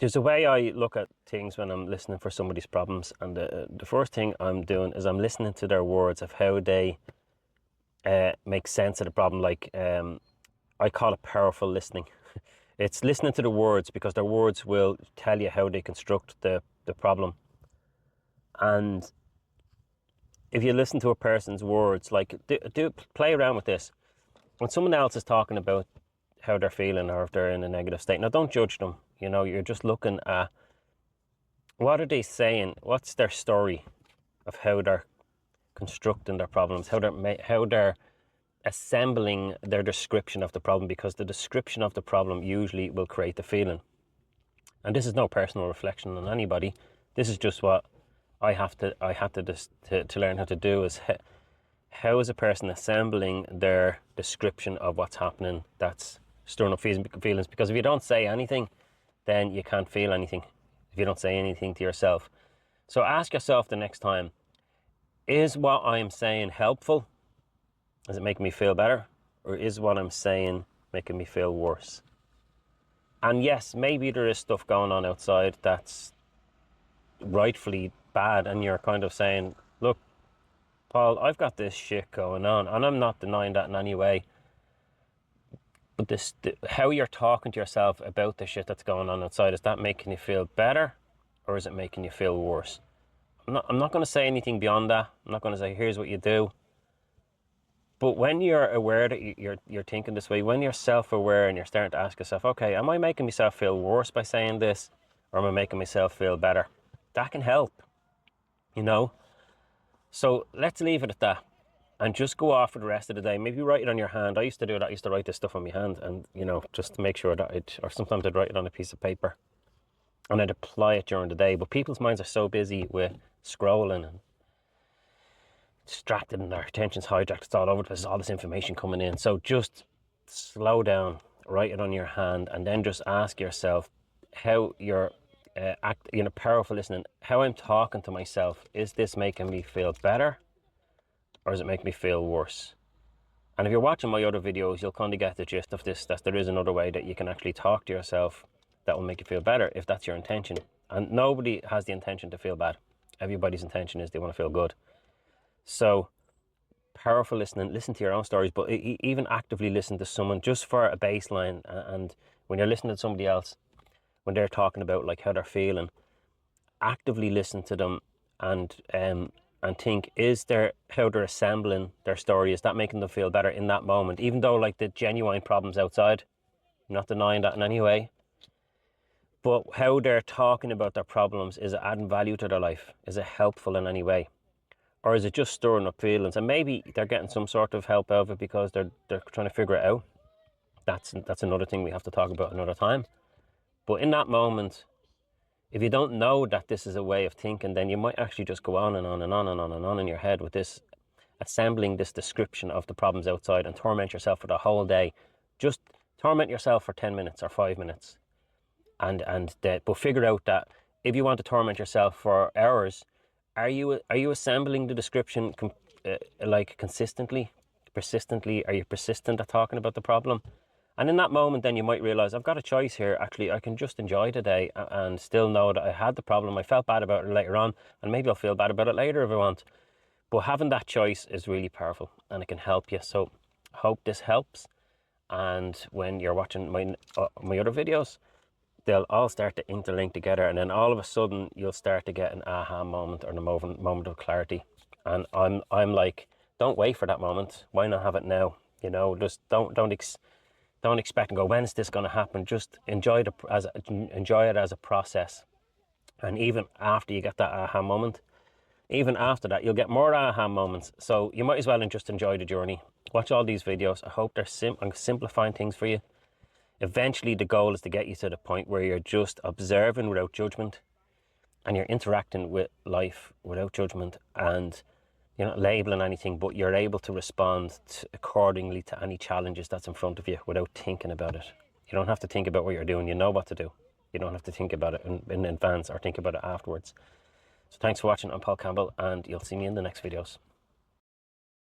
There's a way I look at things when I'm listening for somebody's problems, and the first thing I'm doing is I'm listening to their words of how they make sense of the problem. Like I call it powerful listening. It's listening to the words, because their words will tell you how they construct the problem. And if you listen to a person's words, like do play around with this. When someone else is talking about how they're feeling or if they're in a negative state, now don't judge them. You know, you're just looking at what are they saying, what's their story of how they're constructing their problems, how they're assembling their description of the problem, because the description of the problem usually will create the feeling. And this is no personal reflection on anybody. This is just what I had to learn how to do, is how is a person assembling their description of what's happening that's stirring up feelings. Because if you don't say anything, then you can't feel anything, if you don't say anything to yourself. So ask yourself the next time, is what I'm saying helpful? Is it making me feel better? Or is what I'm saying making me feel worse? And yes, maybe there is stuff going on outside that's rightfully bad, and you're kind of saying, look, Paul, I've got this shit going on, and I'm not denying that in any way. But how you're talking to yourself about the shit that's going on outside, is that making you feel better, or is it making you feel worse? I'm not going to say anything beyond that. I'm not going to say, here's what you do. But when you're aware that you're thinking this way, when you're self-aware and you're starting to ask yourself, okay, am I making myself feel worse by saying this, or am I making myself feel better? That can help, you know? So let's leave it at that and just go off for the rest of the day. Maybe write it on your hand. I used to do that. I used to write this stuff on my hand, and, you know, just to make sure that or sometimes I'd write it on a piece of paper and I'd apply it during the day. But people's minds are so busy with scrolling and distracted, and their attention's hijacked. It's all over the place. There's all this information coming in. So just slow down, write it on your hand, and then just ask yourself how you're powerful listening. How I'm talking to myself, is this making me feel better, or is it making me feel worse? And if you're watching my other videos, you'll kind of get the gist of this, that there is another way that you can actually talk to yourself that will make you feel better, if that's your intention. And nobody has the intention to feel bad. Everybody's intention is they want to feel good. So powerful listening, listen to your own stories, but even actively listen to someone just for a baseline. And when you're listening to somebody else, when they're talking about like how they're feeling, actively listen to them and think, how they're assembling their story, is that making them feel better in that moment? Even though like the genuine problems outside, I'm not denying that in any way, but how they're talking about their problems, is it adding value to their life? Is it helpful in any way? Or is it just stirring up feelings? And maybe they're getting some sort of help out of it because they're trying to figure it out. That's another thing we have to talk about another time. But in that moment, if you don't know that this is a way of thinking, then you might actually just go on and on and on and on and on in your head with this, assembling this description of the problems outside, and torment yourself for the whole day. Just torment yourself for 10 minutes or 5 minutes. But figure out that if you want to torment yourself for hours, are you assembling the description like consistently, persistently? Are you persistent at talking about the problem? And in that moment, then you might realize, I've got a choice here. Actually, I can just enjoy today and still know that I had the problem. I felt bad about it later on, and maybe I'll feel bad about it later if I want. But having that choice is really powerful, and it can help you. So I hope this helps. And when you're watching my other videos, they'll all start to interlink together, and then all of a sudden you'll start to get an aha moment, or a moment of clarity. And I'm like, don't wait for that moment. Why not have it now? You know, just don't expect and go, when's this going to happen? Just enjoy it as a process. And even after you get that aha moment, even after that, you'll get more aha moments. So you might as well just enjoy the journey. Watch all these videos. I hope I'm simplifying things for you. Eventually, the goal is to get you to the point where you're just observing without judgment, and you're interacting with life without judgment, and you're not labeling anything, but you're able to respond accordingly to any challenges that's in front of you without thinking about it. You don't have to think about what you're doing. You know what to do. You don't have to think about it in advance or think about it afterwards. So thanks for watching. I'm Paul Campbell, and you'll see me in the next videos.